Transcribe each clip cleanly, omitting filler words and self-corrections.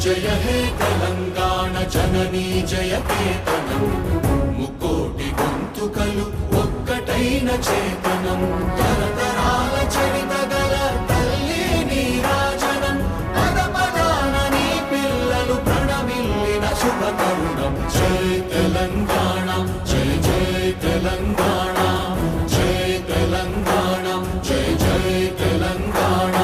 జయ హే తెలంగాణ జననీ జయ కేతనం ముకోటి గొంతుకలు ఒక్కటైన చేతనం తరతరాల చరిత గల తల్లి నీరాజనం పద పదాన నీ పిల్లలు ప్రణమిల్లిన శుభ తరుణం జై తెలంగాణ జై జై తెలంగాణ జై తెలంగాణ జై జై తెలంగాణ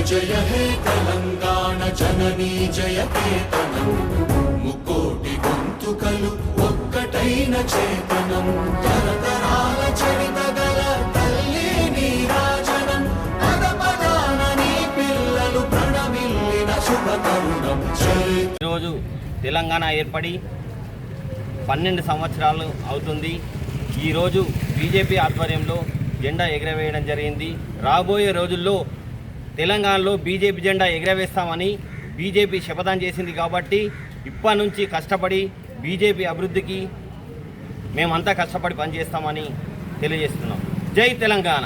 జయ హే తెలంగాణ జననీ జయ కేతనం ముకోటి గొంతుకలు ఒక్కటైన చేతనం తరతరాల చరిత గల తల్లి నీరాజనం పద పదాన నీ పిల్లలు ప్రణమిల్లిన శుభ తరుణం ఈరోజు తెలంగాణ ఏర్పడి 12 సంవత్సరాలు అవుతుంది. ఈరోజు బీజేపీ ఆధ్వర్యంలో జెండా ఎగరవేయడం జరిగింది. రాబోయే రోజుల్లో తెలంగాణలో బీజేపీ జెండా ఎగరవేస్తామని బీజేపీ శపథం చేసింది. కాబట్టి ఇప్పటి నుంచి కష్టపడి బీజేపీ అభివృద్ధికి మేమంతా కష్టపడి పనిచేస్తామని తెలియజేస్తున్నాం. జై తెలంగాణ.